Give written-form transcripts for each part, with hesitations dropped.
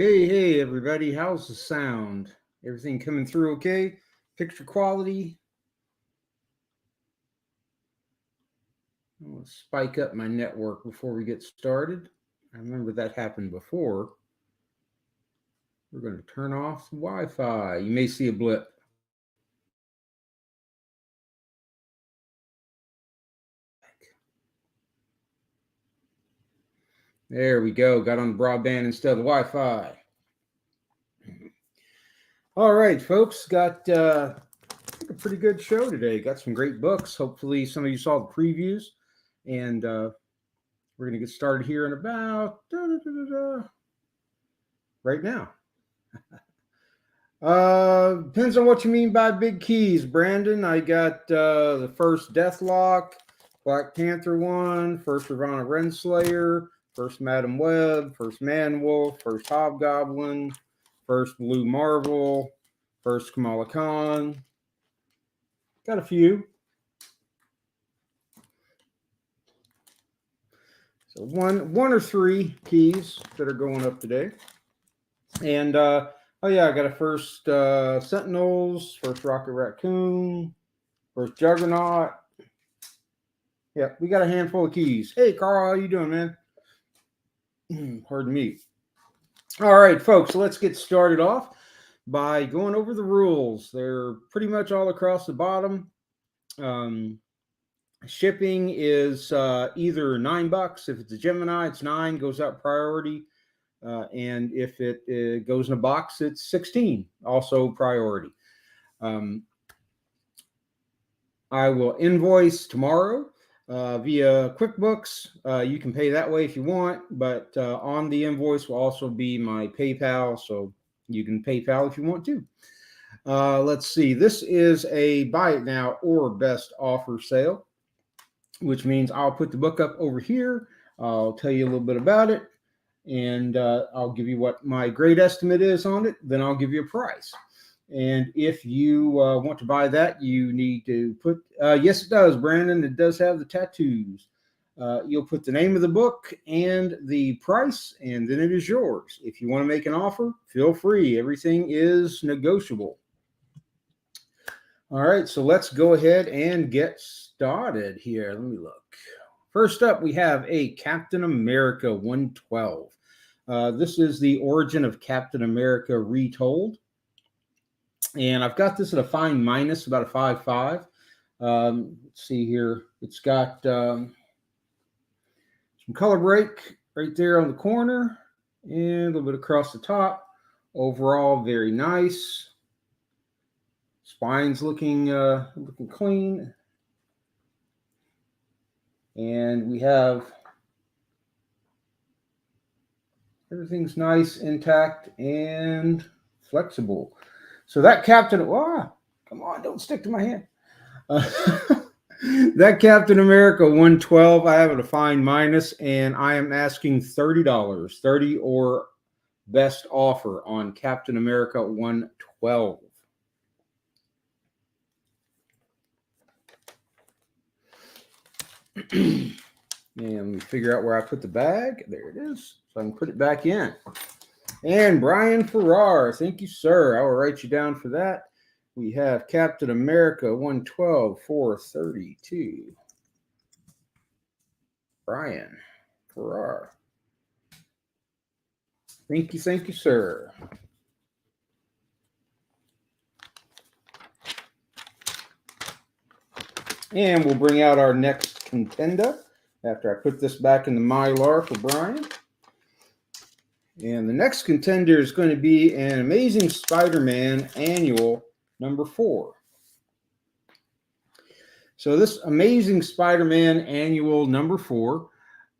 Hey, everybody. How's the sound? Everything coming through okay? Picture quality? I'm going to spike up my network before we get started. I remember that happened before. We're going to turn off the Wi-Fi. You may see a blip. There we go. Got on the broadband instead of the Wi-Fi. All right, folks. Got a pretty good show today. Got some great books. Hopefully some of you saw the previews. And we're going to get started here in about right now. Depends on what you mean by big keys, Brandon. I got the first Deathlock, Black Panther one, first Ravonna Renslayer, first Madam Web, first Man-Wolf, first Hobgoblin, first Blue Marvel, first Kamala Khan. Got a few. So one or three keys that are going up today. And oh yeah, I got a first Sentinels, first Rocket Raccoon, first Juggernaut. Yeah, we got a handful of keys. Hey, Carl, how you doing, man? Pardon me. All right, folks, let's get started off by going over the rules. They're pretty much all across the bottom. Shipping is either $9. If it's a Gemini, it's $9, goes out priority. And if it goes in a box, it's $16, also priority. I will invoice tomorrow via QuickBooks. You can pay that way if you want, but on the invoice will also be my PayPal, so you can PayPal if you want to. Let's see. This is a buy it now or best offer sale, which means I'll put the book up over here. I'll tell you a little bit about it. And I'll give you what my grade estimate is on it. Then I'll give you a price. And if you want to buy that, you need to put, yes, it does, Brandon. It does have the tattoos. You'll put the name of the book and the price, and then it is yours. If you want to make an offer, feel free. Everything is negotiable. All right, so let's go ahead and get started here. Let me look. First up, we have a Captain America 112. This is the origin of Captain America retold. And I've got this at a fine minus, about a 5.5. Let's see here. It's got some color break right there on the corner and a little bit across the top. Overall, very nice. Spine's looking clean. And we have everything's nice, intact, and flexible. So that Captain, come on, don't stick to my hand. That Captain America 112, I have it a fine minus, and I am asking $30, 30 or best offer on Captain America 112. And let me figure out where I put the bag. There it is. So I can put it back in. And Brian Farrar, thank you, sir. I will write you down for that. We have Captain America 112 for $32. Brian Farrar. Thank you, sir. And we'll bring out our next contender after I put this back in the Mylar for Brian. And the next contender is going to be an Amazing Spider-Man Annual number 4. So this Amazing Spider-Man Annual number 4,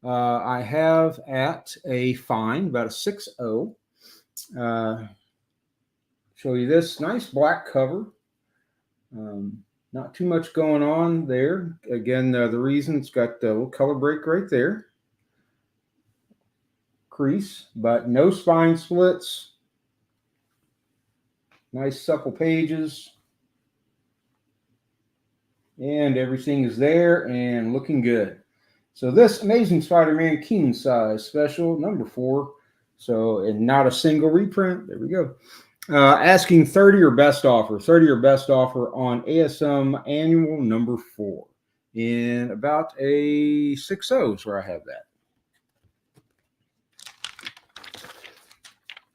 I have at a fine, about a 6.0. Show you this nice black cover. Not too much going on there. Again, the reason it's got a little color break right there. Crease, but no spine splits. Nice supple pages. And everything is there and looking good. So this Amazing Spider-Man King Size Special number 4 So, and not a single reprint. There we go. Asking 30 or best offer. 30 or best offer on ASM Annual number 4. In about a 6.0 is where I have that.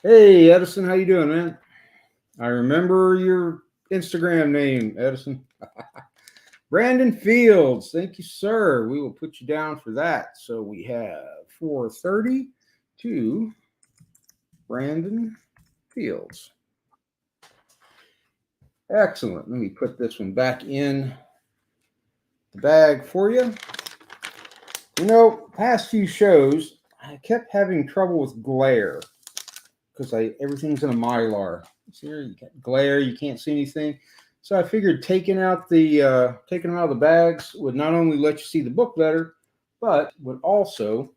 Hey, Edison, how you doing, man? I remember your Instagram name, Edison. Brandon Fields, thank you, sir. We will put you down for that. So we have 430 to Brandon Fields. Excellent. Let me put this one back in the bag for you. You know, past few shows, I kept having trouble with glare because everything's in a Mylar. See here, you got glare, you can't see anything. So I figured taking them out of the bags would not only let you see the book better, but would also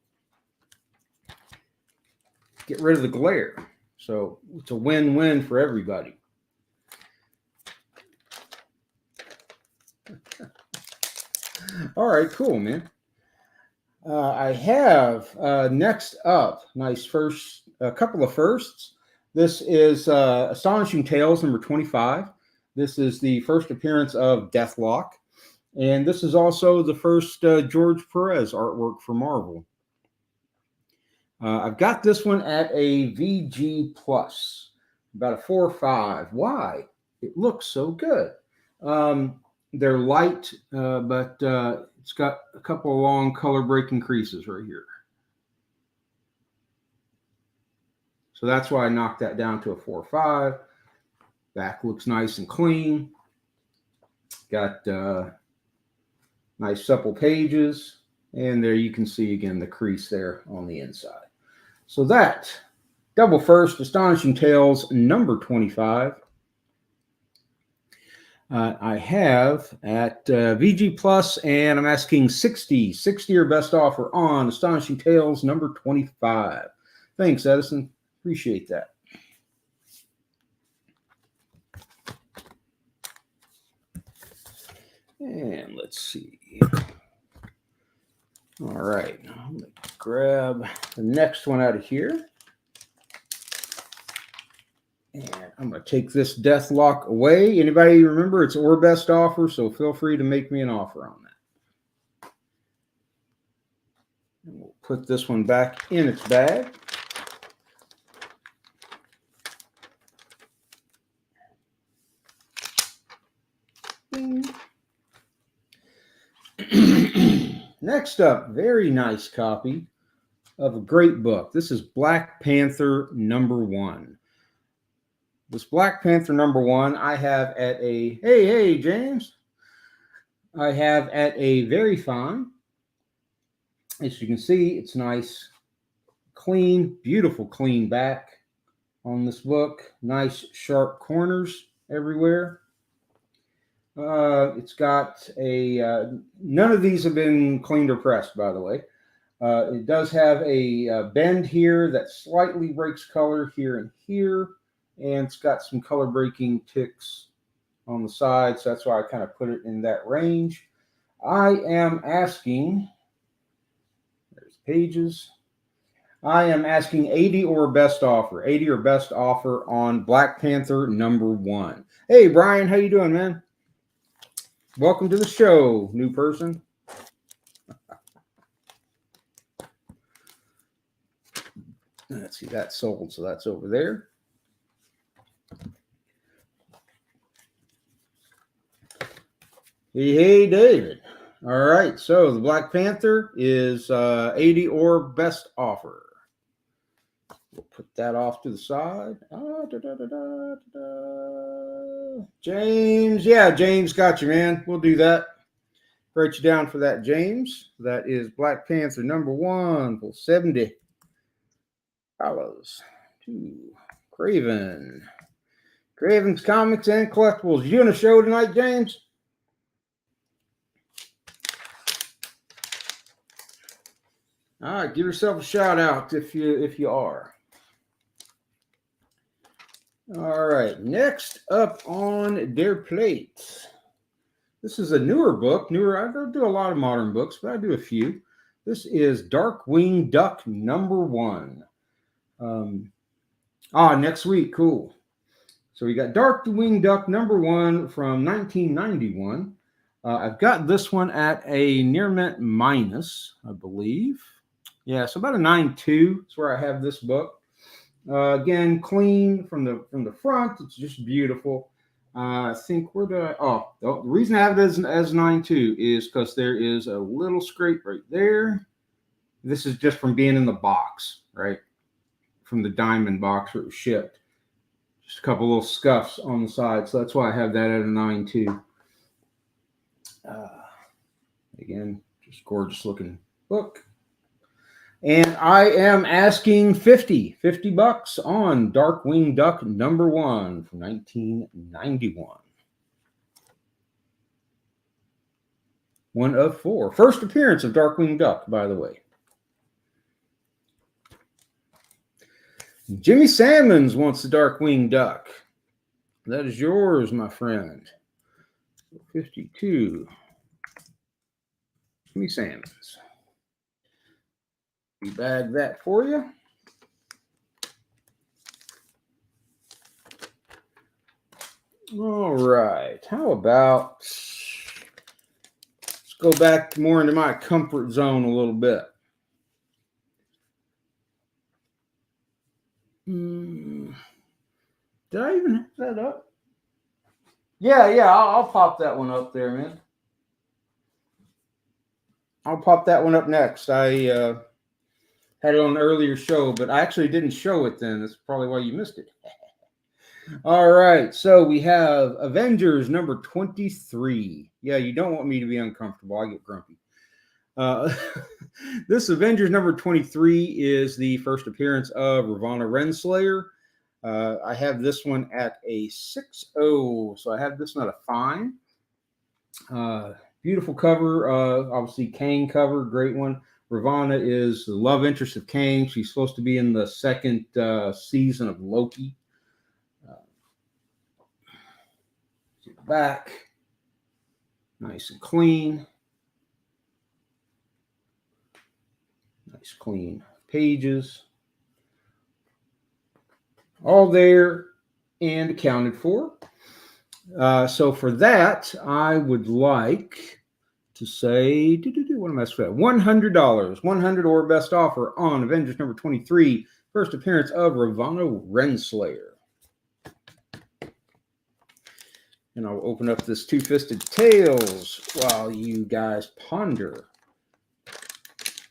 get rid of the glare. So it's a win-win for everybody. All right, cool, man. I have next up, a couple of firsts. This is Astonishing Tales number 25. This is the first appearance of Deathlock. And this is also the first George Perez artwork for Marvel. I've got this one at a VG+, about a 4 or 5. Why? It looks so good. They're light, but it's got a couple of long color breaking creases right here. So that's why I knocked that down to a 4 or 5. Back looks nice and clean. Got nice supple pages. And there you can see again the crease there on the inside. So that, double first, Astonishing Tales number 25. I have at VG Plus, and I'm asking 60 or best offer on Astonishing Tales number 25. Thanks, Edison. Appreciate that. And let's see. All right. I'm going to grab the next one out of here. And I'm going to take this Deathlock away. Anybody remember it's or best offer, so feel free to make me an offer on that. And we'll put this one back in its bag. Next up, very nice copy of a great book. This is Black Panther number 1. This Black Panther number 1 I have at a, hey, James. I have at a very fine. As you can see, it's nice, clean, beautiful clean back on this book. Nice sharp corners everywhere. It's got a, none of these have been cleaned or pressed, by the way. It does have a bend here that slightly breaks color here and here. And it's got some color breaking ticks on the side. So that's why I kind of put it in that range. I am asking, there's pages. I am asking 80 or best offer. 80 or best offer on Black Panther number 1. Hey, Brian, how you doing, man? Welcome to the show, new person. Let's see, that's sold, so that's over there. Hey, David. All right, so the Black Panther is 80 or best offer. We'll put that off to the side. James, yeah, James, got you, man. We'll do that. Write you down for that, James. That is Black Panther number 1 for $70. To Craven. Craven's Comics and Collectibles. You on a show tonight, James? All right, give yourself a shout out if you are. All right, next up on their plate. This is a newer book. I don't do a lot of modern books, but I do a few. This is Darkwing Duck number 1. Next week. Cool. So we got Darkwing Duck #1 from 1991. I've got this one at a near mint minus, I believe. Yeah, so about a 9.2 is where I have this book. Again, clean from the front. It's just beautiful. I think the reason I have it as 9.2 is because there is a little scrape right there. This is just from being in the box, right? From the diamond box where it was shipped. Just a couple little scuffs on the side. So that's why I have that at a 9.2. Again, just gorgeous looking book. And I am asking $50 on Darkwing Duck #1 from 1991. One of 4. First appearance of Darkwing Duck, by the way. Jimmy Salmons wants the Darkwing Duck. That is yours, my friend. 52. Jimmy Salmons. We bag that for you. All right. How about let's go back more into my comfort zone a little bit. Did I even have that up? Yeah, I'll pop that one up there, man. I'll pop that one up next. I had it on an earlier show, but I actually didn't show it then. That's probably why you missed it. All right, so we have Avengers #23. Yeah, you don't want me to be uncomfortable. I get grumpy. This Avengers #23 is the first appearance of Ravonna Renslayer. I have this one at a 6.0, so I have this one at a 5. Beautiful cover, obviously Kang cover, great one. Ravonna is the love interest of Kang. She's supposed to be in the second season of Loki. Back, nice and clean. Nice clean pages. All there and accounted for. So for that, I would like to say, what am I supposed to $100. 100 or best offer on Avengers #23. First appearance of Ravonna Renslayer. And I'll open up this Twofisted Tails while you guys ponder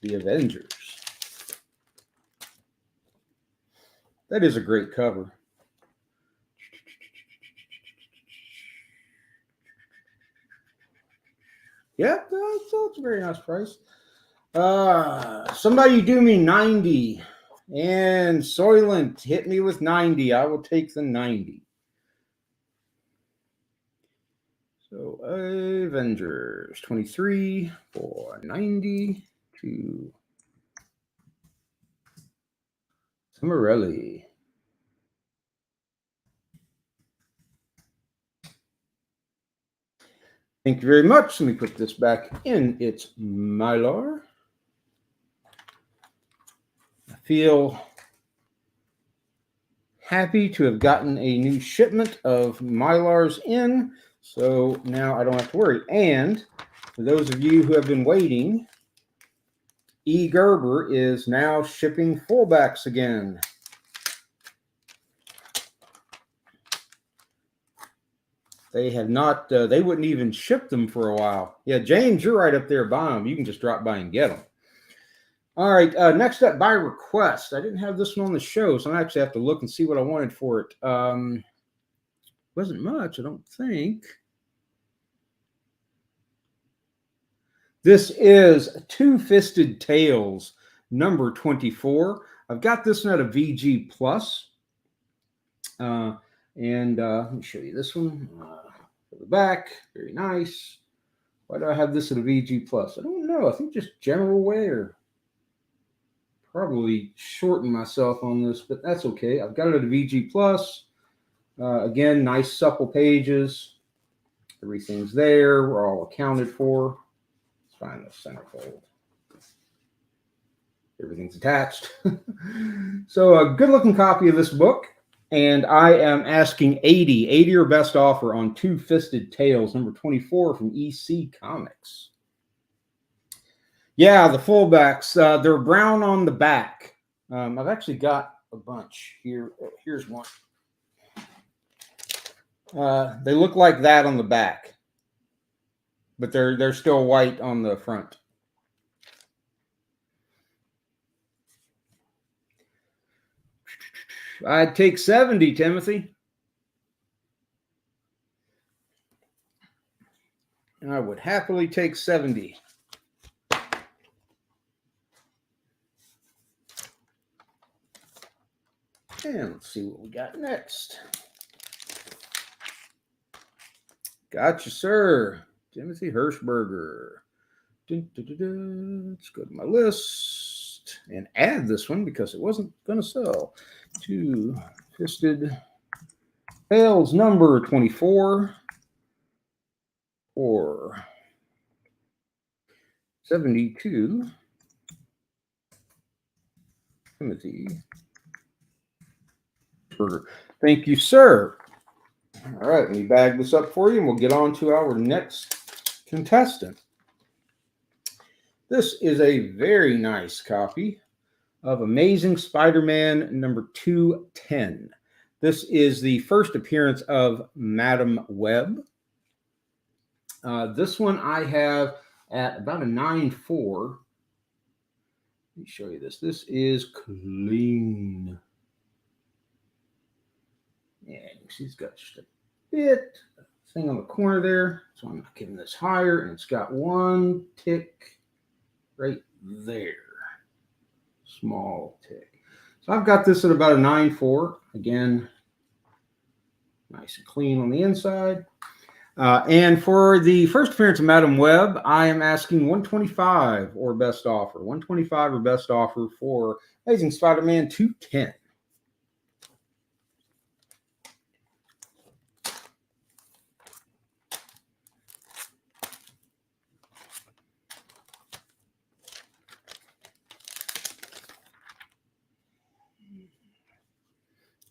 the Avengers. That is a great cover. Yeah, that's a very nice price. Somebody do me 90. And Soylent hit me with 90. I will take the 90. So Avengers 23 for 90 to Samarelli. Thank you very much. Let me put this back in its Mylar. I feel happy to have gotten a new shipment of Mylars in, so now I don't have to worry. And for those of you who have been waiting, E. Gerber is now shipping fullbacks again. They have not, they wouldn't even ship them for a while. Yeah, James, you're right up there buying them. You can just drop by and get them. All right, next up, by request. I didn't have this one on the show, so I actually have to look and see what I wanted for it. Wasn't much, I don't think. This is Twofisted Tails, #24. I've got this one at a VG+. And let me show you this one. For the back, very nice. Why do I have this at a VG+? I don't know. I think just general wear. Probably shorten myself on this, but that's okay. I've got it at a VG+. Again, nice supple pages. Everything's there. We're all accounted for. Let's find the centerfold. Everything's attached. So a good looking copy of this book. And I am asking 80 or best offer on Twofisted Tails, number 24 from EC Comics. Yeah, the fullbacks, they're brown on the back. I've actually got a bunch here. Here's one. They look like that on the back, but they're still white on the front. I'd take 70, Timothy. And I would happily take 70. And let's see what we got next. Gotcha, sir. Timothy Hirschberger. Let's go to my list and add this one because it wasn't going to sell. Twofisted Tails number 24 or 72. Timothy Hirschberger. Thank you, sir. All right, let me bag this up for you and we'll get on to our next contestant. This is a very nice copy of Amazing Spider-Man number 210. This is the first appearance of Madam Web. This one I have at about a 9.4. Let me show you this. This is clean. And she's got just a bit thing on the corner there. So I'm not giving this higher. And it's got one tick right there. Small tick. So I've got this at about a 9.4. Again, nice and clean on the inside. And for the first appearance of Madam Web, I am asking 125 or best offer. 125 or best offer for Amazing Spider-Man 210.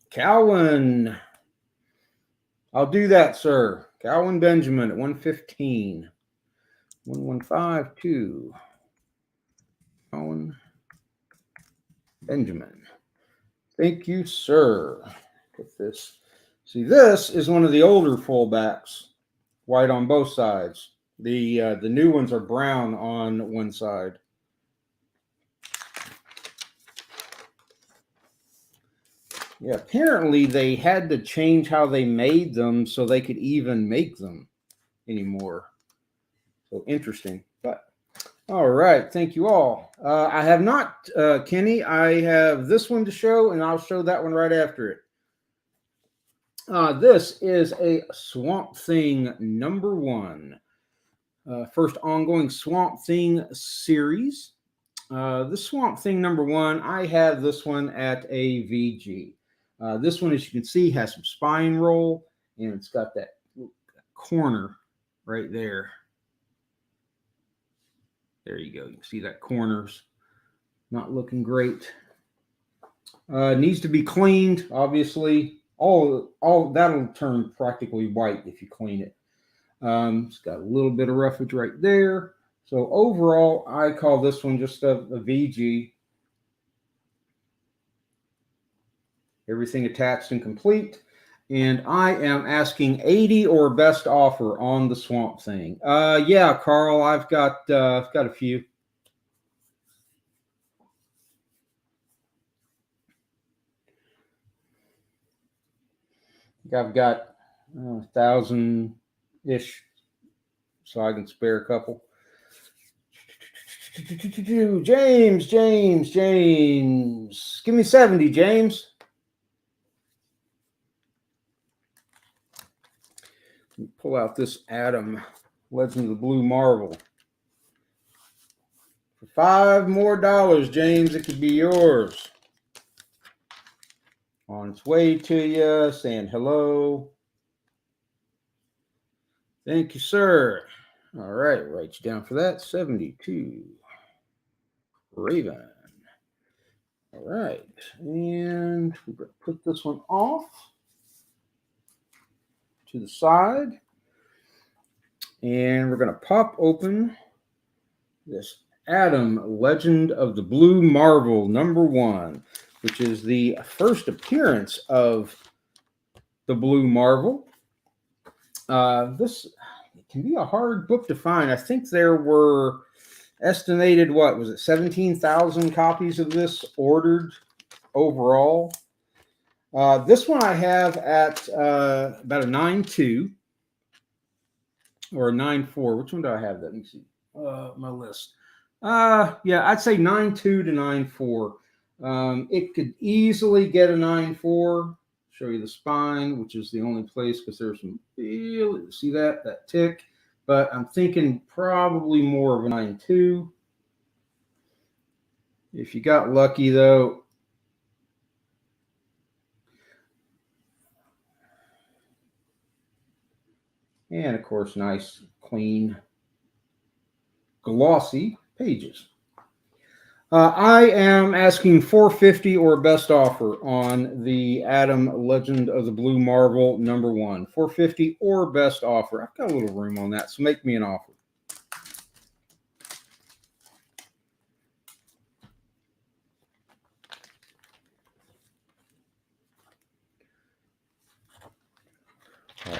Calvin. I'll do that, sir. Calvin Benjamin at 115. 1152. Calvin Benjamin. Thank you, sir. Get this. See, this is one of the older fullbacks. White on both sides. The new ones are brown on one side. Yeah, apparently they had to change how they made them so they could even make them anymore. So interesting. But all right, thank you all. I have not, Kenny. I have this one to show, and I'll show that one right after it. This is a Swamp Thing number 1. First ongoing Swamp Thing series. This Swamp Thing number 1, I have this one at a VG. This one, as you can see, has some spine roll, and it's got that corner right there. There you go. You can see that corner's not looking great. Needs to be cleaned, obviously. All that'll turn practically white if you clean it. It's got a little bit of roughage right there. So overall, I call this one just a VG. Everything attached and complete. And I am asking 80 or best offer on the Swamp Thing. Yeah, Carl, I've got a few. I've got 1,000-ish, so I can spare a couple. James. Give me 70, James. Pull out this Adam Legend of the Blue Marvel. For $5 more, James, it could be yours. On its way to you, saying hello. Thank you, sir. All right, write you down for that. 72. Raven. All right, and we're going to put this one off to the side, and we're going to pop open this Adam Legend of the Blue Marvel #1, which is the first appearance of the Blue Marvel. This can be a hard book to find. I think there were estimated, what was it, 17,000 copies of this ordered overall. This one I have at about a 9.2 or a 9.4. Which one do I have? Let me see. My list. Yeah, I'd say 9.2 to 9.4. It could easily get a 9.4. Show you the spine, which is the only place because there's some, see that tick, but I'm thinking probably more of a 9.2. If you got lucky though, and of course, nice, clean, glossy pages. I am asking $4.50 or best offer on the Adam Legend of the Blue Marvel #1. $4.50 or best offer. I've got a little room on that, so make me an offer.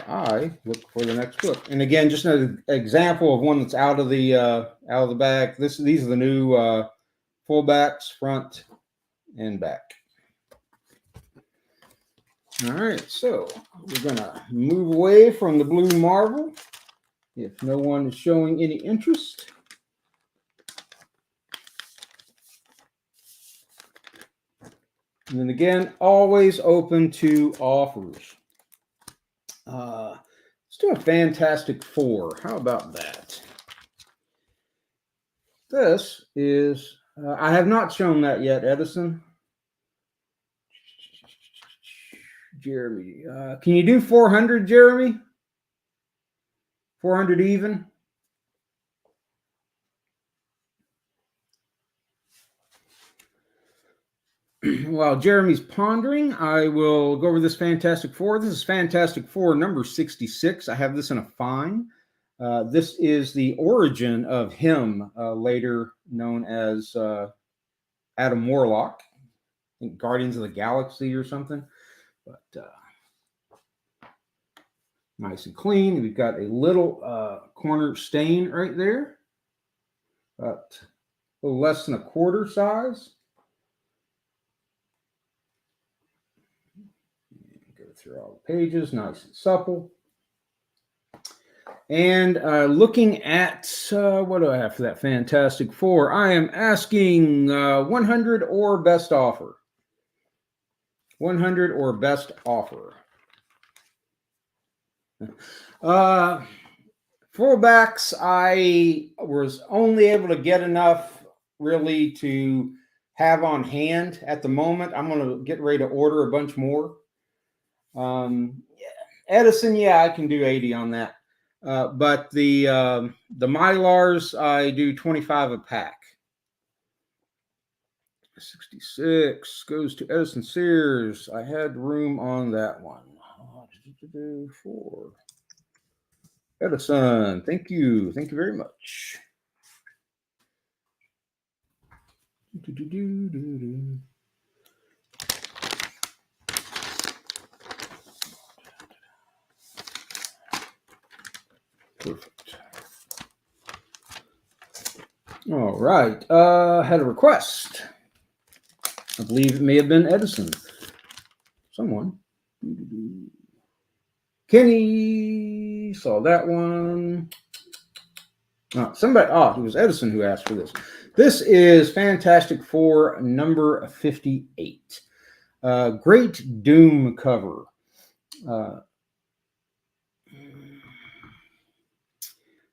I look for the next book, and again, just an example of one that's out of the bag. These are the new fullbacks, front and back. All right, so we're gonna move away from the Blue Marvel if no one is showing any interest. And then again, always open to offers. Let's do a Fantastic Four. How about that? This is, I have not shown that yet, Edison. Jeremy, can you do 400, Jeremy? 400 even? While Jeremy's pondering, I will go over this Fantastic Four. This is Fantastic Four #66. I have this in a fine. This is the origin of him, later known as Adam Warlock, I think Guardians of the Galaxy or something. But nice and clean. We've got a little corner stain right there, about a little less than a quarter size. Go through all the pages, nice and supple. And looking at, what do I have for that Fantastic Four? I am asking 100 or best offer. 100 or best offer. Fullbacks, I was only able to get enough really to have on hand at the moment. I'm going to get ready to order a bunch more. Edison, yeah, I can do 80 on that. But the Mylars, I do 25 a pack. 66 goes to Edison Sears. I had room on that one. 4. Edison, thank you. Thank you very much. Perfect. All right. Had a request. I believe it may have been Edison. Someone. Kenny saw that one. Somebody. It was Edison who asked for this. This is Fantastic Four #58. Great Doom cover.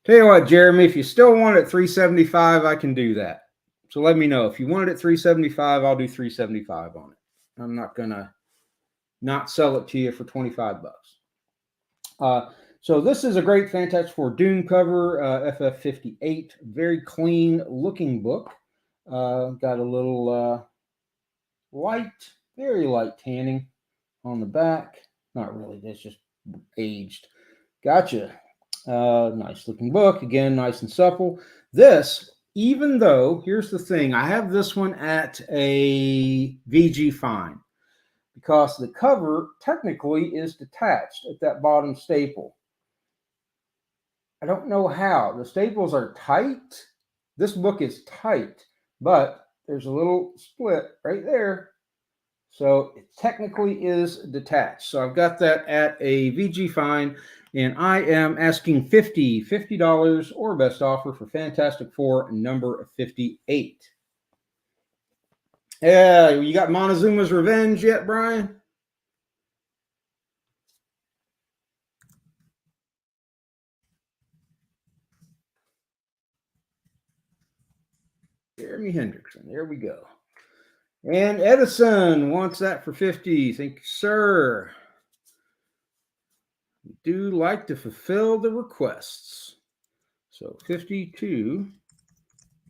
Tell you what, Jeremy, if you still want it at $375, I can do that. So let me know. If you want it at $375, I'll do $375 on it. I'm not gonna not sell it to you for $25. So this is a great Fantastic Four Doom cover, FF58. Very clean looking book. Got a little light, very light tanning on the back. Not really, that's just aged. Gotcha. Nice looking book. Again, nice and supple. This, even though, here's the thing, I have this one at a VG Fine because the cover technically is detached at that bottom staple. I don't know how. The staples are tight. This book is tight, but there's a little split right there. So it technically is detached. So I've got that at a VG Fine, and I am asking $50 or best offer for Fantastic Four number 58. Yeah, you got Montezuma's Revenge yet, Brian? Jeremy Hendrickson. There we go. And Edison wants that for 50. Thank you, sir. We do like to fulfill the requests. So 52,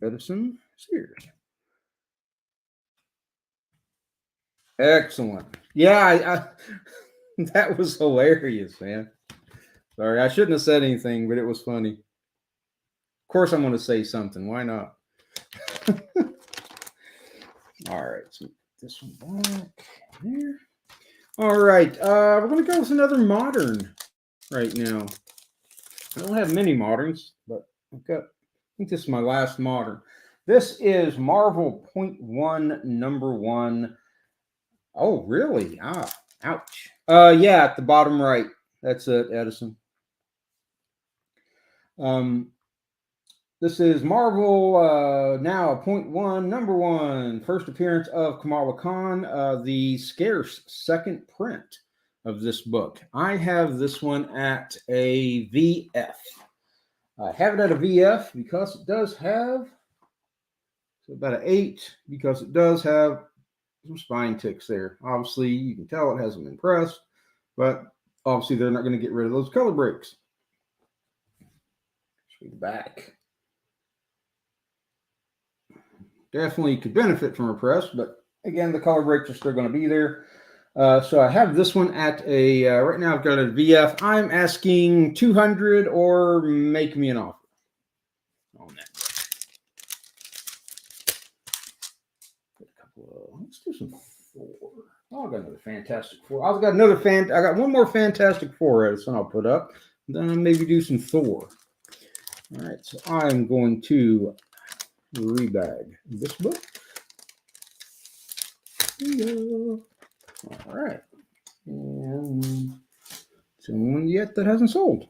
Edison Sears. Excellent. Yeah, that was hilarious, man. Sorry, I shouldn't have said anything, but it was funny. Of course, I'm going to say something. Why not? All right, so this one back there. All right, we're going to go with another modern right now. I don't have many moderns, but I've got, I think this is my last modern. This is Marvel .1 number 1. Oh, really? Ah, ouch. Yeah, at the bottom right. That's it, Edison. This is Marvel now .1 number 1. First appearance of Kamala Khan, the scarce second print of this book. I have this one at a VF. I have it at a VF because it does have, so about an 8, because it does have some spine ticks there. Obviously, you can tell it hasn't been pressed, but obviously they're not going to get rid of those color breaks. Show the back. Definitely could benefit from a press, but again, the color breaks are still going to be there. So I have this one at a, right now I've got a VF. I'm asking 200 or make me an offer on that. Let's do some 4. Oh, I got another Fantastic Four. I've got another I got one more Fantastic Four Edison I'll put up. Then I'll maybe do some Thor. All right, so I'm going to rebag this book. Here we go. All right. And someone yet that hasn't sold.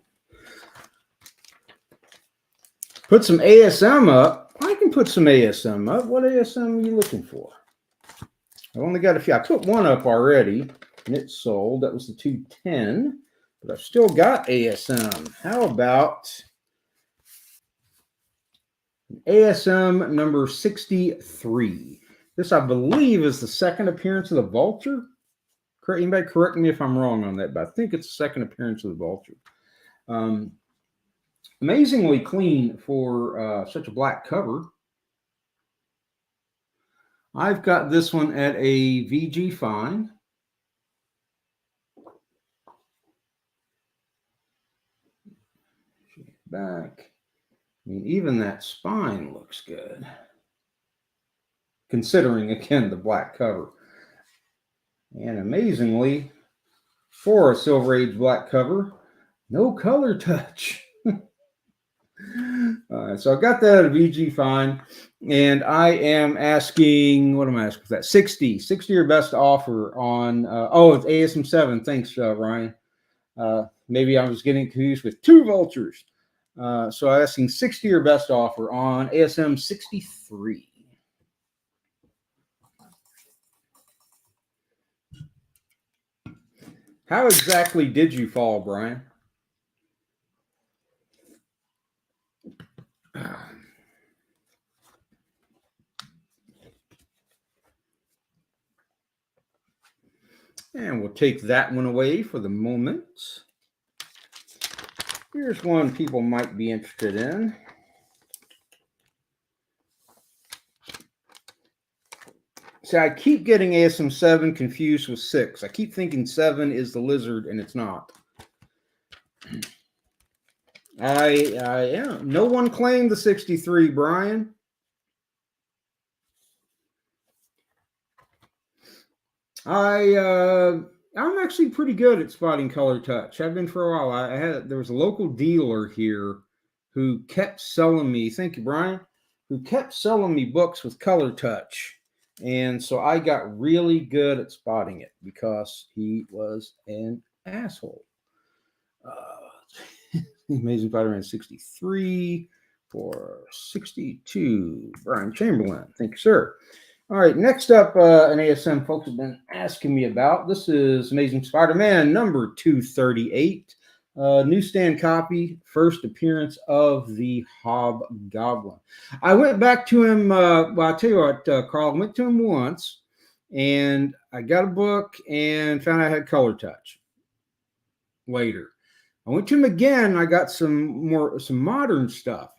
Put some ASM up. I can put some ASM up. What ASM are you looking for? I've only got a few. I put one up already, and it sold. That was the 210, but I've still got ASM. How about ASM number 63? This, I believe, is the second appearance of the Vulture. Anybody correct me if I'm wrong on that, but I think it's the second appearance of the Vulture. Amazingly clean for such a black cover. I've got this one at a VG Fine. Back. I mean, even that spine looks good, considering, again, the black cover. And amazingly, for a Silver Age black cover, no color touch. So I've got that at a VG Fine, and I am asking, what am I asking for that? 60 your best offer on, oh, it's ASM 7. Thanks, Ryan. Maybe I was getting confused with 2 Vultures. So I'm asking 60 your best offer on ASM 63. How exactly did you fall, Brian? And we'll take that one away for the moment. Here's one people might be interested in. See, I keep getting ASM 7 confused with 6. I keep thinking 7 is the lizard, and it's not. I am. No one claimed the 63, Brian. I'm actually pretty good at spotting color touch. I've been for a while. There was a local dealer here who kept selling me. Thank you, Brian. Who kept selling me books with color touch. And so I got really good at spotting it because he was an asshole. Amazing Spider-Man 63 for 62. Brian Chamberlain. Thank you, sir. All right, next up, an ASM folks have been asking me about. This is Amazing Spider-Man number 238. Newsstand copy, first appearance of the Hobgoblin. I went back to him, well, I'll tell you what, Carl, I went to him once, and I got a book and found I had color touch later. I went to him again, and I got some modern stuff.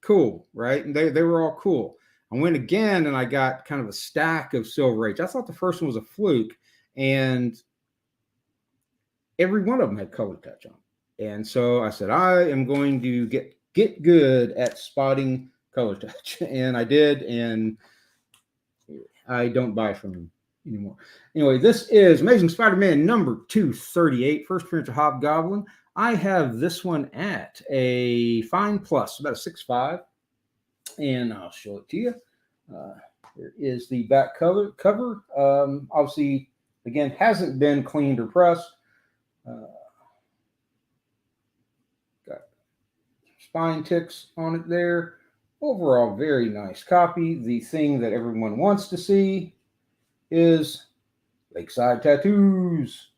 Cool, right? And they were all cool. I went again, and I got kind of a stack of Silver Age. I thought the first one was a fluke, and every one of them had color touch on. And so I said, I am going to get good at spotting color touch. And I did, and I don't buy from them anymore. Anyway, this is Amazing Spider-Man number 238, first appearance of Hobgoblin. I have this one at a fine plus, about a 6.5, and I'll show it to you. There is the back cover. Obviously, again, hasn't been cleaned or pressed. Got spine ticks on it there. Overall, very nice copy. The thing that everyone wants to see is Lakeside Tattoos.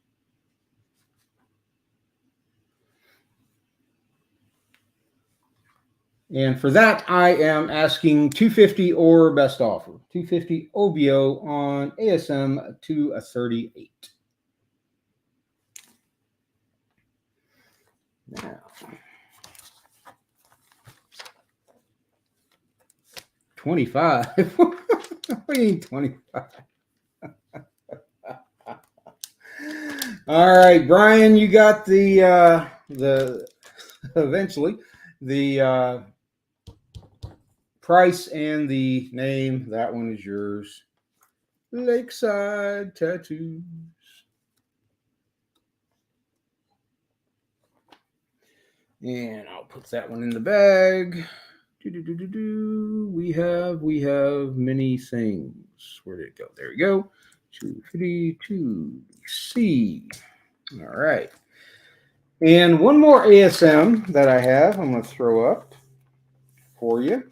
And for that, I am asking $250 or best offer. $250 OBO on ASM to a 38. Now, 25. What do you mean 25? All right, Brian, you got the eventually the price and the name. That one is yours. Lakeside Tattoos. And I'll put that one in the bag. We have many things. Where did it go? There we go. 252C. All right. And one more ASM that I have, I'm going to throw up for you.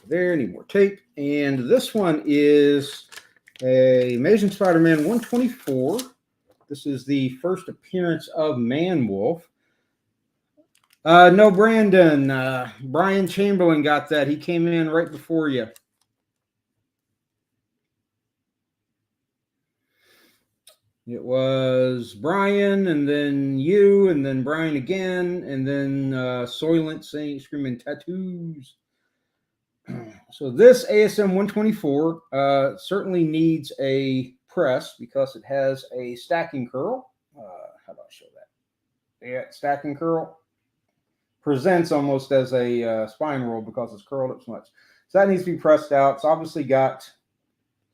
There, need more tape. And this one is a Amazing Spider-Man 124. This is the first appearance of Man-Wolf. No, Brandon. Brian Chamberlain got that. He came in right before you. It was Brian, and then you, and then Brian again, and then Soylent saying, screaming tattoos. So this ASM 124 certainly needs a press because it has a stacking curl. How do I show that? Yeah, stacking curl. Presents almost as a spine roll because it's curled up so much. So that needs to be pressed out. It's obviously got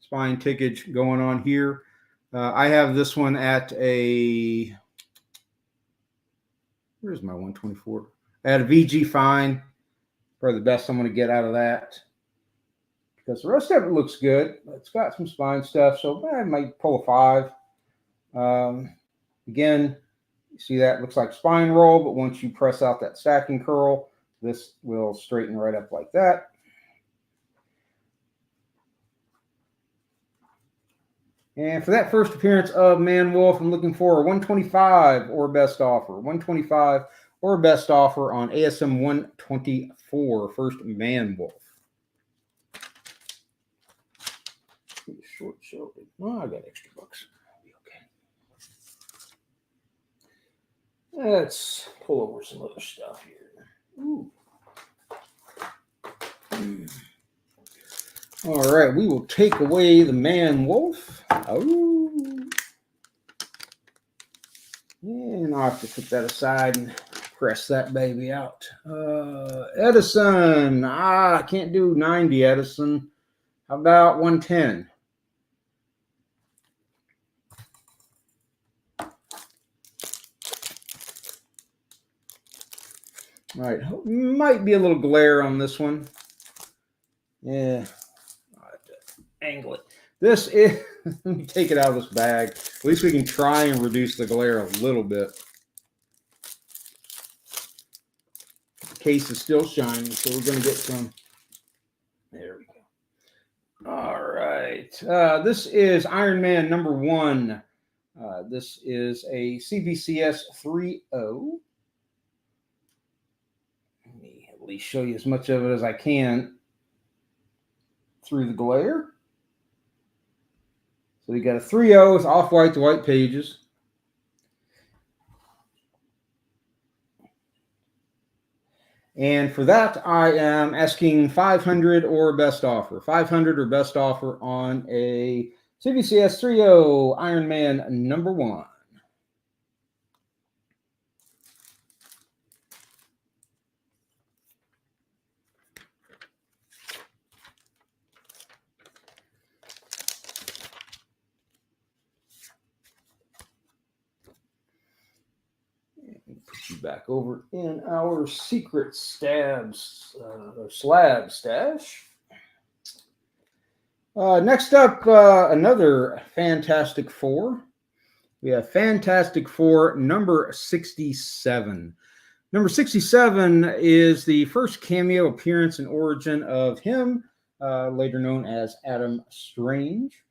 spine tickage going on here. I have this one at a, where's my 124? At a VG fine. Probably the best I'm going to get out of that. Because the rest of it looks good. It's got some spine stuff, so I might pull a 5. Again, you see that? It looks like spine roll, but once you press out that stacking curl, this will straighten right up like that. And for that first appearance of Man-Wolf, I'm looking for a 125 or best offer. 125 or best offer on ASM 124, first Man-Wolf. Short shoulder. Oh, I got extra bucks. I'll be okay. Let's pull over some other stuff here. Ooh. All right, we will take away the man wolf. Oh. And I'll have to put that aside and press that baby out. Edison. I can't do 90, Edison. How about 110? All right, might be a little glare on this one. Yeah, I'll have to angle it. This is, let me take it out of this bag. At least we can try and reduce the glare a little bit. The case is still shiny, so we're going to get some. There we go. All right. This is Iron Man #1. This is a CBCS 3.0. Let me at least show you as much of it as I can through the glare. So we got a 3.0 with off-white to white pages. And for that, I am asking 500 or best offer. 500 or best offer on a CBCS 3.0 Iron Man #1. Put you back over in our secret stabs slab stash. Next up, another Fantastic Four. We have Fantastic Four #67. Number 67 is the first cameo appearance and origin of him, later known as Adam Strange.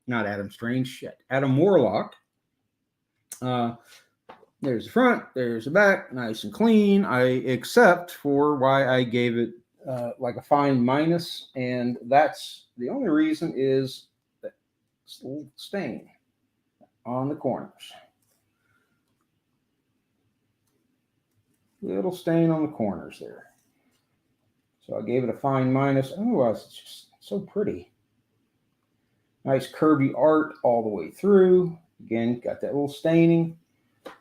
Not Adam Strange, shit. Adam Warlock. There's the front, there's the back, nice and clean. Except for why I gave it like a fine minus, and that's the only reason is that little stain on the corners. Little stain on the corners there. So I gave it a fine minus. Otherwise, it's just so pretty. Nice Kirby art all the way through. Again, got that little staining.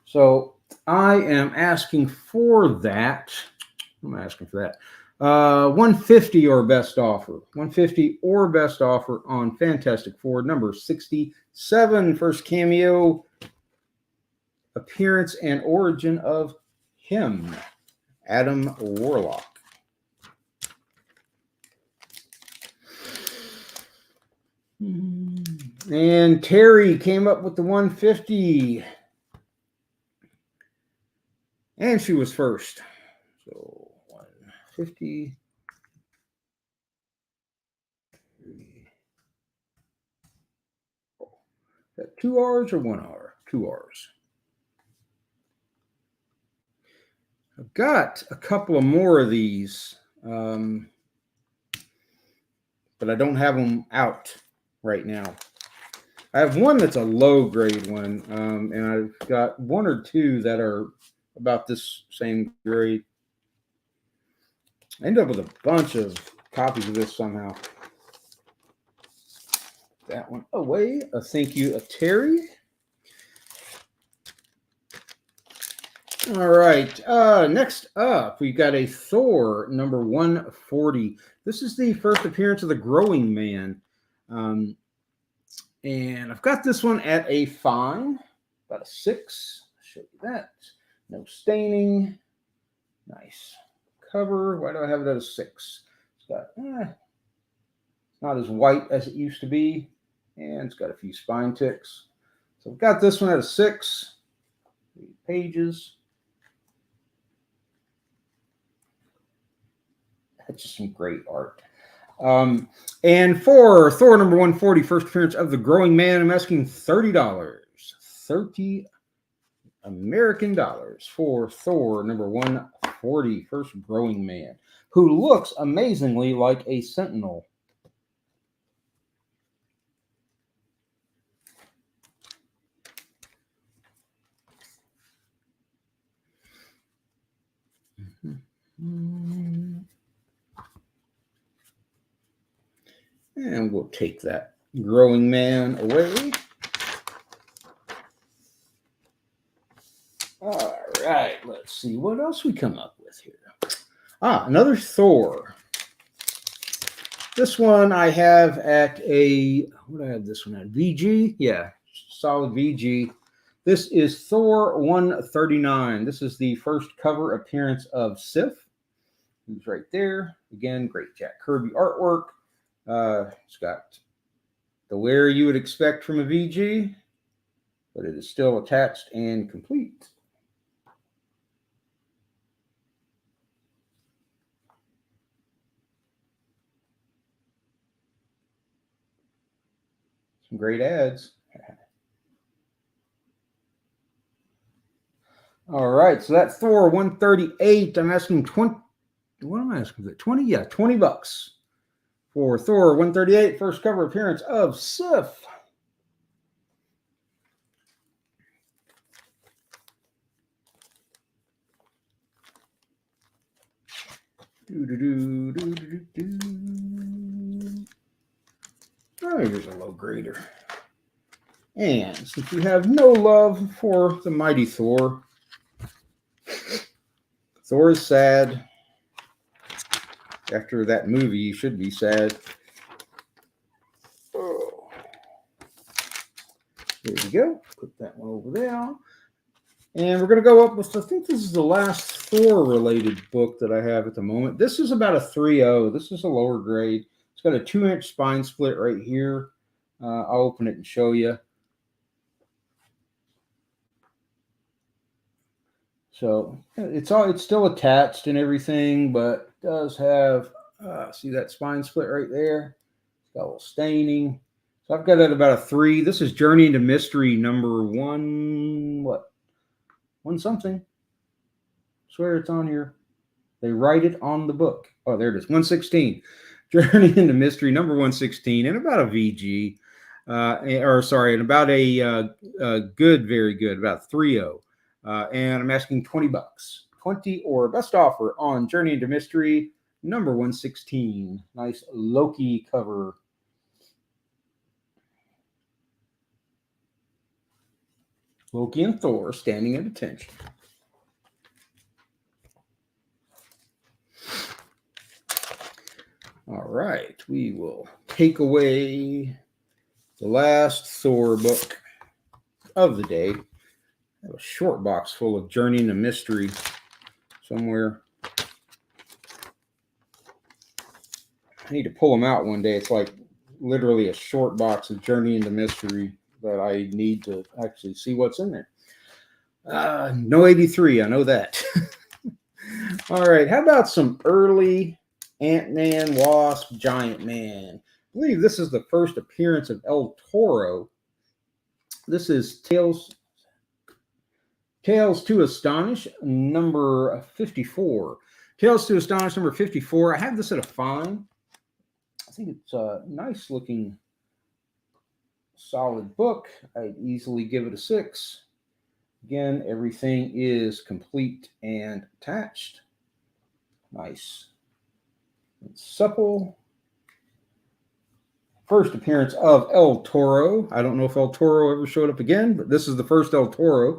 So I am asking for that. I'm asking for that. 150 or best offer. 150 or best offer on Fantastic Four #67. First cameo appearance and origin of him, Adam Warlock. And Terry came up with the 150. And she was first. So 150. Is that 2 R's or 1 R? 2 R's. I've got a couple of more of these, but I don't have them out right now. I have one that's a low grade one, and I've got 1 or 2 that are about this same grade. I ended up with a bunch of copies of this somehow. That one away. A thank you, Terry. All right. Next up, we got a Thor #140. This is the first appearance of the Growing Man. And I've got this one at a fine, about a 6. I'll show you that. No staining. Nice cover. Why do I have it at a 6? It's got not as white as it used to be, and it's got a few spine ticks. So I've got this one at a 6. 3 pages. That's just some great art. And for Thor #140, first appearance of the Growing Man, I'm asking $30. 30 American dollars for Thor #140, first Growing Man, who looks amazingly like a Sentinel. And we'll take that growing man away. All right, let's see what else we come up with here. Another Thor. This one I have at a, what do I have this one at? VG? Yeah, solid VG. This is Thor 139. This is the first cover appearance of Sif, who's right there. Again, great Jack Kirby artwork. It's got the wear you would expect from a VG, but it is still attached and complete. Some great ads. All right, so that's Thor 138. I'm asking 20. What am I asking? Is it 20? Yeah, 20 bucks for Thor 138, first cover appearance of Sif. Oh, here's a low grader. And since you have no love for the mighty Thor, Thor is sad. After that movie, you should be sad. Oh. There you go. Put that one over there. And we're going to go up with, I think this is the last Thor-related book that I have at the moment. This is about a 3.0. This is a lower grade. It's got a 2-inch spine split right here. I'll open it and show you. So it's still attached and everything, but it does have, see that spine split right there? It's got a little staining. So I've got it about a 3. This is Journey into Mystery number 1, what? 1 something. I swear it's on here. They write it on the book. Oh, there it is. 116. Journey into Mystery number 116, and about a VG. And about a good, very good, about 3.0. And I'm asking 20 bucks. 20 or best offer on Journey into Mystery number 116. Nice Loki cover. Loki and Thor standing at attention. All right, we will take away the last Thor book of the day. I have a short box full of Journey into Mystery somewhere. I need to pull them out one day. It's like literally a short box of Journey into Mystery that I need to actually see what's in there. No 83, I know that. All right, how about some early Ant-Man, Wasp, Giant Man? I believe this is the first appearance of El Toro. This is Tales to Astonish, number 54. Tales to Astonish, number 54. I have this at a fine. I think it's a nice looking, solid book. I'd easily give it a 6. Again, everything is complete and attached. Nice. It's supple. First appearance of El Toro. I don't know if El Toro ever showed up again, but this is the first El Toro.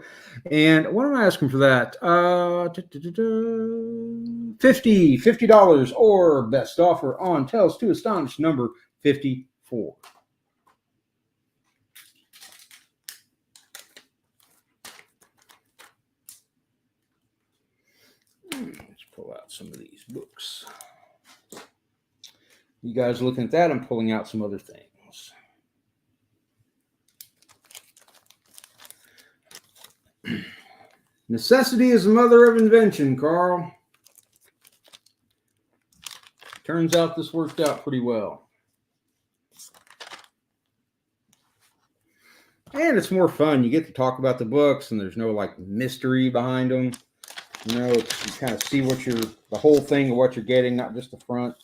And what am I asking for that? $50 or best offer on Tales to Astonish number 54. Let's pull out some of these books. You guys looking at that, I'm pulling out some other things. Necessity is the mother of invention, Carl. Turns out this worked out pretty well. And it's more fun. You get to talk about the books, and there's no like mystery behind them. You know, you kind of see what the whole thing of what you're getting, not just the front.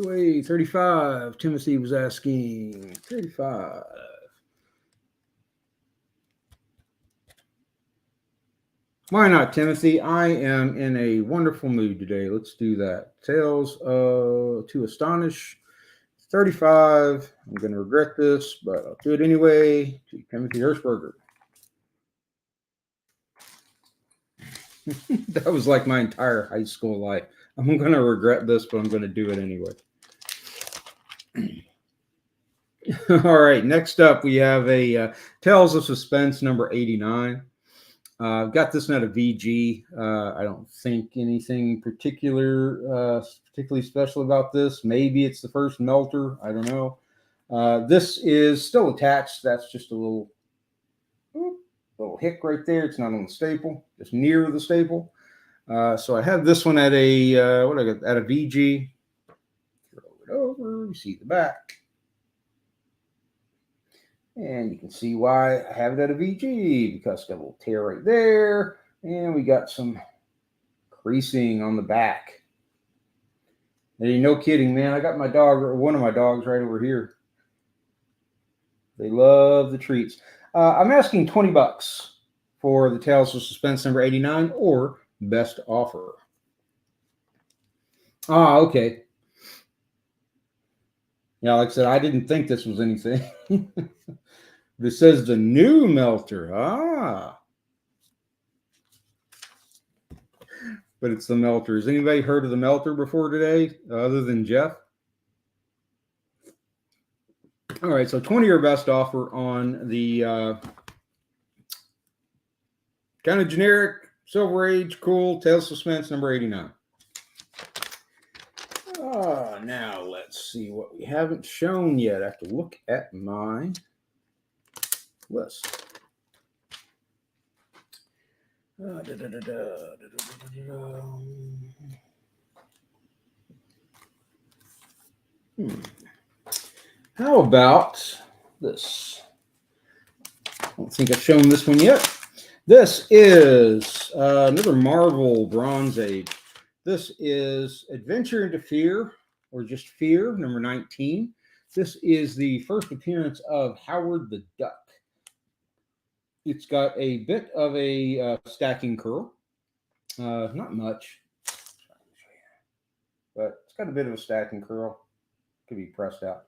35. Timothy was asking 35. Why not, Timothy? I am in a wonderful mood today. Let's do that. Tales to Astonish 35. I'm going to regret this, but I'll do it anyway. To Timothy Hirschberger. That was like my entire high school life. I'm going to regret this, but I'm going to do it anyway. All right. Next up, we have a Tales of Suspense number 89. I've got this one at a VG. I don't think anything particularly special about this. Maybe it's the first melter. I don't know. This is still attached. That's just a little hick right there. It's not on the staple, just near the staple. So I have this one at a at a VG. Throw it over. You see the back. And you can see why I have it at a VG, because it's got a little tear right there. And we got some creasing on the back. Hey, no kidding, man. I got my dog, or one of my dogs, right over here. They love the treats. I'm asking $20 for the Tales of Suspense number 89 or best offer. Ah, okay. Yeah, like I said, I didn't think this was anything. This says the new melter. Ah. But it's the melter. Has anybody heard of the melter before today, other than Jeff? All right, so 20 or best offer on the kind of generic Silver Age cool Tales of Suspense number 89. Now let's see what we haven't shown yet. I have to look at my list. How about this? I don't think I've shown this one yet. This is another Marvel Bronze Age. This is Adventure into Fear, or just Fear, number 19. This is the first appearance of Howard the Duck. It's got a bit of a stacking curl. Not much, but it's got a bit of a stacking curl. Could be pressed out.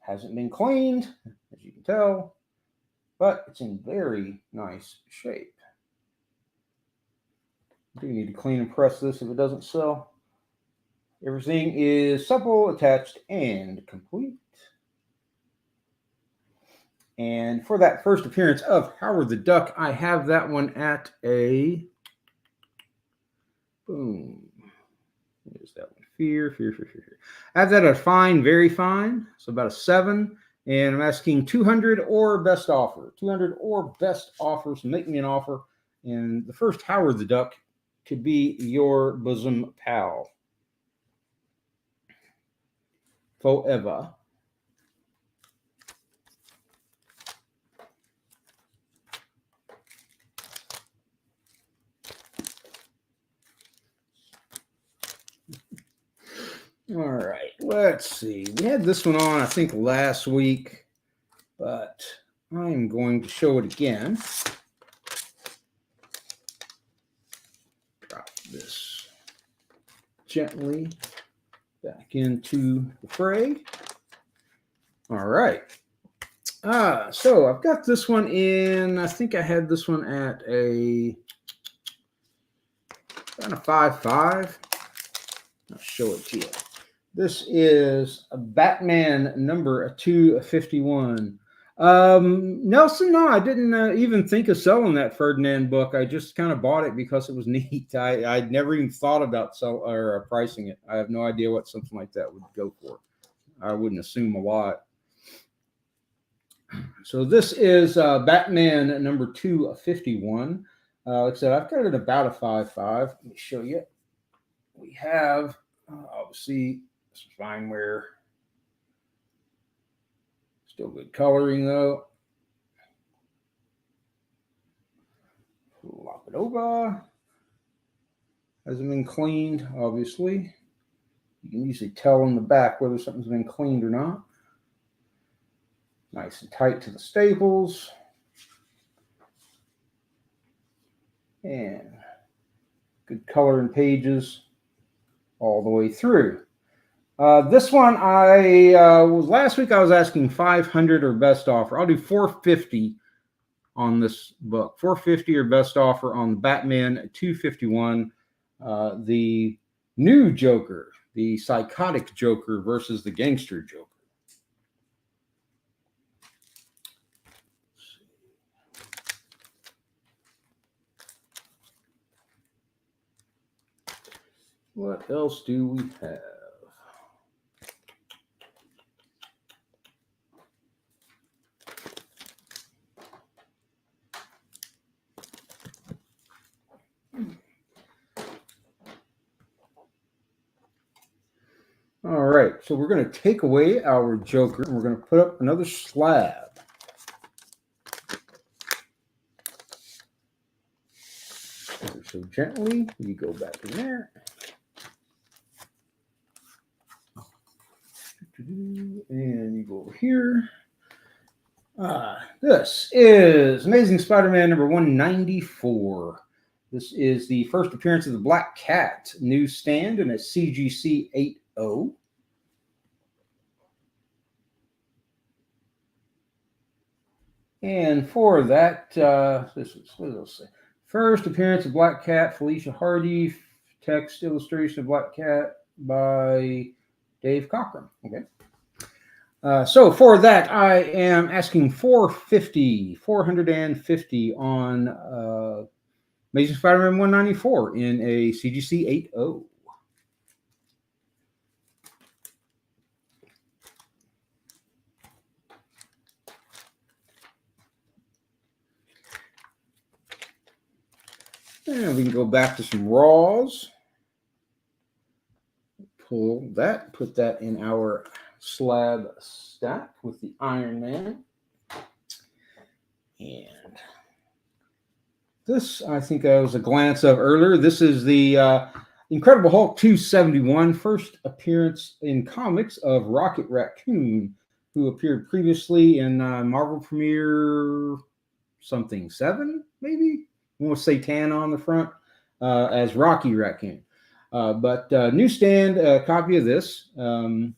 Hasn't been cleaned, as you can tell, but it's in very nice shape. I do need to clean and press this if it doesn't sell. Everything is supple, attached, and complete. And for that first appearance of Howard the Duck, I have that one at a boom. What is that one? Fear. I have that at a fine, very fine. So about a 7. And I'm asking 200 or best offer. 200 or best offer. So make me an offer. And the first Howard the Duck could be your bosom pal. Forever. All right, let's see. We had this one on, I think, last week, but I'm going to show it again. Drop this gently back into the fray. All right. So I've got this one in, I think I had this one at a 5.5. I'll show it to you. This is a Batman number 251. Nelson, no, I didn't even think of selling that Ferdinand book. I just kind of bought it because it was neat. I'd never even thought about pricing it. I have no idea what something like that would go for. I wouldn't assume a lot. So this is Batman number 251. Like I said, I've got it about a 5.5. Let me show you. We have obviously some fine wear. Still good coloring though. Flop it over. Hasn't been cleaned, obviously. You can usually tell on the back whether something's been cleaned or not. Nice and tight to the staples. And good color and pages all the way through. This one, last week I was asking 500 or best offer. I'll do 450 on this book. 450 or best offer on Batman 251, the new Joker, the psychotic Joker versus the gangster Joker. What else do we have? All right, so we're going to take away our Joker and we're going to put up another slab. So gently, you go back in there. And you go over here. This is Amazing Spider-Man number 194. This is the first appearance of the Black Cat newsstand in a CGC 8.0. And for that, this is, what does it say? First appearance of Black Cat, Felicia Hardy, text illustration of Black Cat by Dave Cockrum. Okay. So for that, I am asking 450 on Amazing Spider-Man 194 in a CGC 8.0. And we can go back to some raws. Pull that, put that in our slab stack with the Iron Man. And this, I think I was a glance of earlier. This is the Incredible Hulk 271, first appearance in comics of Rocket Raccoon, who appeared previously in Marvel Premiere something 7, maybe? We'll say 10 on the front as Rocky Raccoon. But newsstand copy of this. Show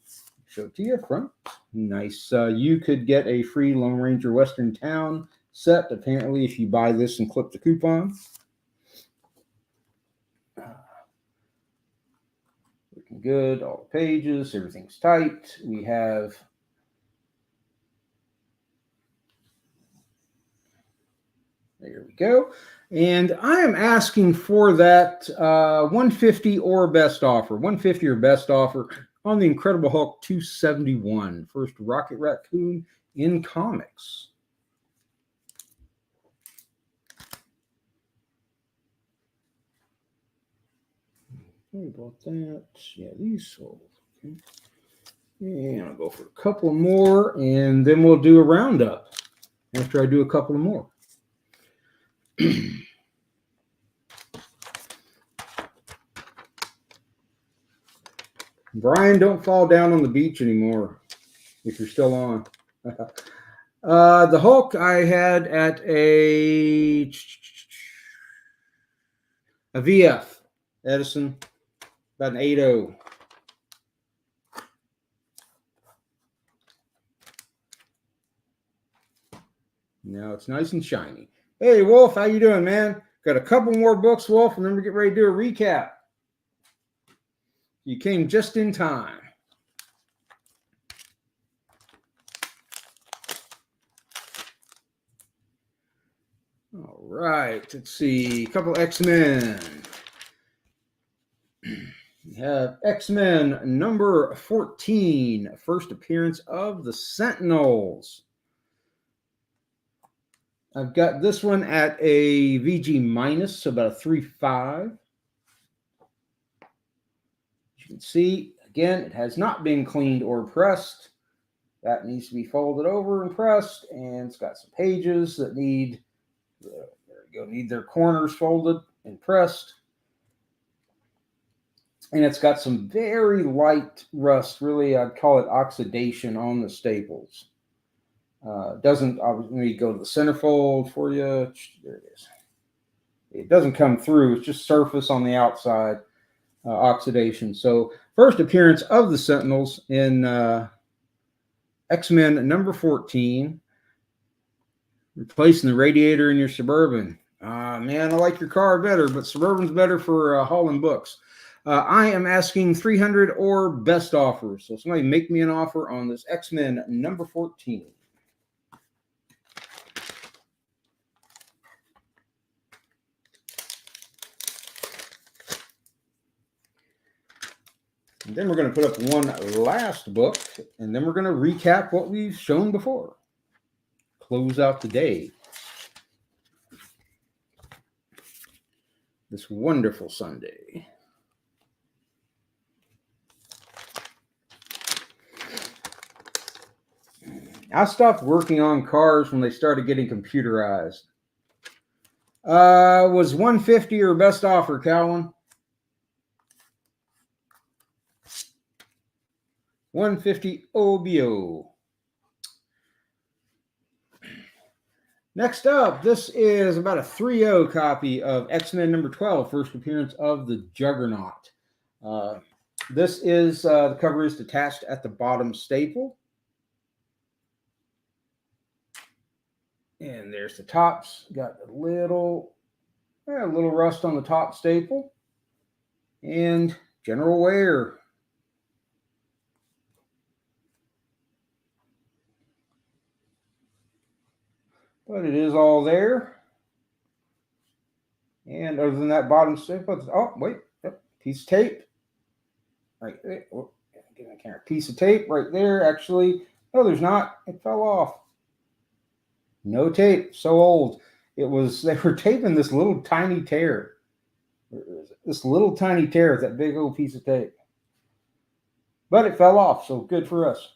it to you front. Nice. You could get a free Lone Ranger Western Town set, apparently, if you buy this and clip the coupon. Looking good. All the pages. Everything's tight. We have... There we go. And I am asking for that 150 or best offer. 150 or best offer on the Incredible Hulk 271. First Rocket Raccoon in comics. Sorry about that. Yeah, these sold. Okay. And I'll go for a couple more, and then we'll do a roundup after I do a couple more. Brian, don't fall down on the beach anymore if you're still on. The Hulk I had at a VF Edison, about an 8.0. Now it's nice and shiny. Hey, Wolf, how you doing, man? Got a couple more books, Wolf, and then we get ready to do a recap. You came just in time. All right, let's see. A couple X-Men. We have X-Men number 14, first appearance of the Sentinels. I've got this one at a VG minus, so about a 3.5. You can see, again, it has not been cleaned or pressed. That needs to be folded over and pressed, and it's got some pages that need, there we go, need their corners folded and pressed. And it's got some very light rust, really, I'd call it oxidation on the staples. Doesn't, let me go to the centerfold for you. There it is. it doesn't come through. It's just surface on the outside, oxidation. So first appearance of the Sentinels in X-Men number 14, replacing the radiator in your Suburban. Man, I like your car better, but Suburban's better for hauling books. I am asking 300 or best offer. So somebody make me an offer on this X-Men number 14. And then we're going to put up one last book, and then we're going to recap what we've shown before. Close out the day. This wonderful Sunday. I stopped working on cars when they started getting computerized. Was 150 or best offer, Calvin? 150 OBO. Next up, this is about a 3.0 copy of X-Men number 12, first appearance of the Juggernaut. This is the cover is detached at the bottom staple. And there's the tops. Got a little rust on the top staple. And general wear. But it is all there. And other than that bottom staple, oh, wait, yep, piece of tape. Right there. Oh, get my camera. Piece of tape right there. Actually, no, there's not. It fell off. No tape. So old. It was, they were taping this little tiny tear. This little tiny tear with that big old piece of tape. But it fell off, so good for us.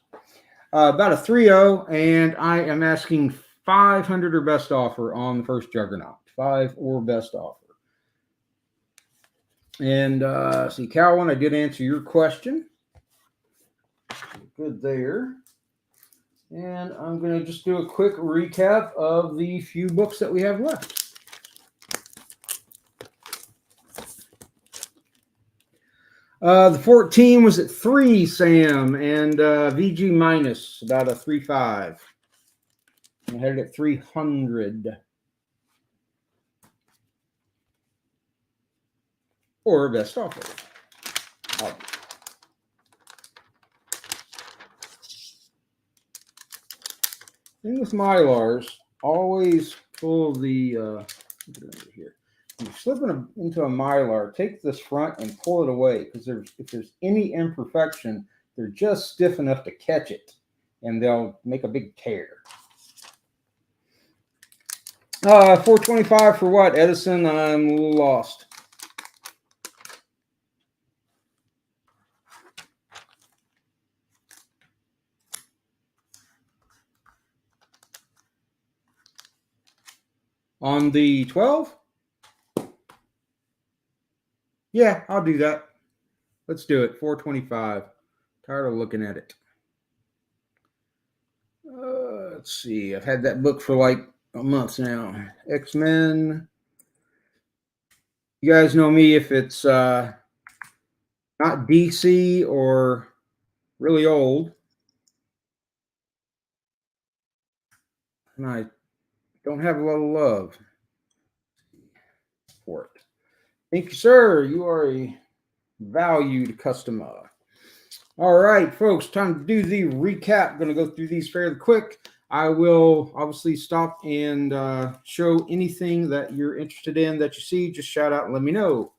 About a 3.0, and I am asking 500 or best offer on the first Juggernaut. 5 or best offer. And see, Calvin, I did answer your question. Good there. And I'm going to just do a quick recap of the few books that we have left. The 14 was at 3, Sam, and VG minus, about a 3.5. I had it at 300. Or best offer. Thing with Mylars, always pull the over here. When you're slipping into a Mylar, take this front and pull it away, because if there's any imperfection, they're just stiff enough to catch it, and they'll make a big tear. 425 for what, Edison? I'm a little lost. On the 12? Yeah, I'll do that. Let's do it. 425. Tired of looking at it. Let's see. I've had that book for like a month now. X-Men. You guys know me if it's not DC or really old. And I don't have a lot of love for it. Thank you, sir. You are a valued customer. All right, folks, time to do the recap. I'm going to go through these fairly quick. I will obviously stop and show anything that you're interested in that you see. Just shout out and let me know.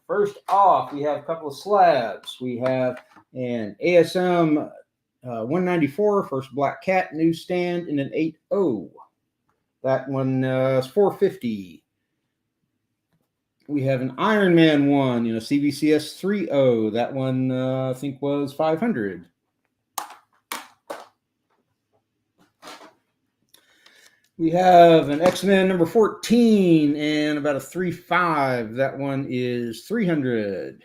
First off, we have a couple of slabs. We have an ASM 194, first Black Cat newsstand, and an 8.0. That one is 450. We have an Iron Man 1, CBCS 3.0. That one I think was 500. We have an X-Men number 14 and about a 3.5. That one is 300.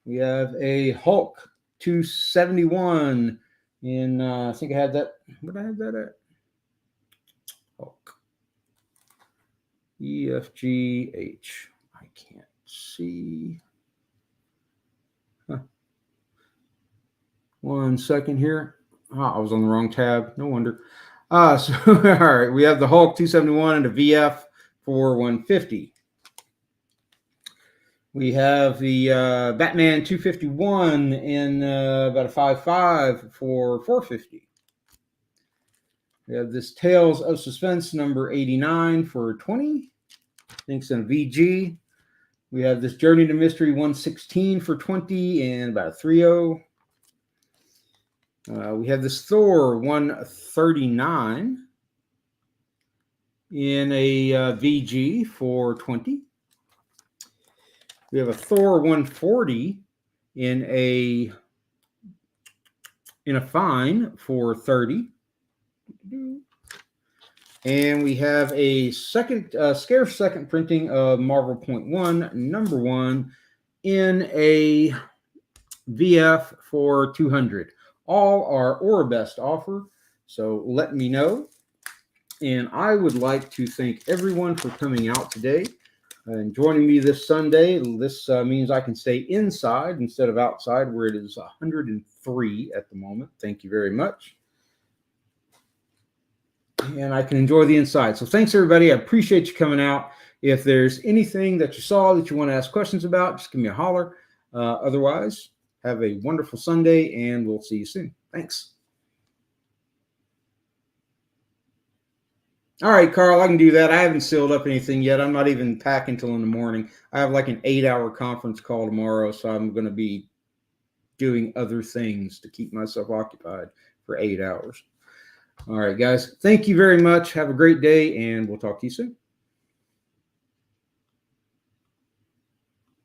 We have a Hulk 271. And I think I had that. What did I have that at? Hulk. E, F, G, H. I can't see. Huh. 1 second here. I was on the wrong tab. No wonder. So all right, we have the Hulk 271 and a VF for 150. We have the Batman 251 in about a 5.5 for 450. We have this Tales of Suspense number 89 for 20. I think it's in a VG. We have this Journey to Mystery 116 for 20 and about a 3.0. We have this Thor 139 in a VG for 20. We have a Thor 140 in a fine for 30. And we have a scarce second printing of Marvel .1 number 1 in a VF for 200. All are Orabest offer, so let me know. And I would like to thank everyone for coming out today and joining me this Sunday. This means I can stay inside instead of outside where it is 103 at the moment. Thank you very much. And I can enjoy the inside. So thanks, everybody. I appreciate you coming out. If there's anything that you saw that you want to ask questions about, just give me a holler. Otherwise, have a wonderful Sunday, and we'll see you soon. Thanks. All right, Carl, I can do that. I haven't sealed up anything yet. I'm not even packing until in the morning. I have like an 8-hour conference call tomorrow, so I'm going to be doing other things to keep myself occupied for 8 hours. All right, guys. Thank you very much. Have a great day, and we'll talk to you soon.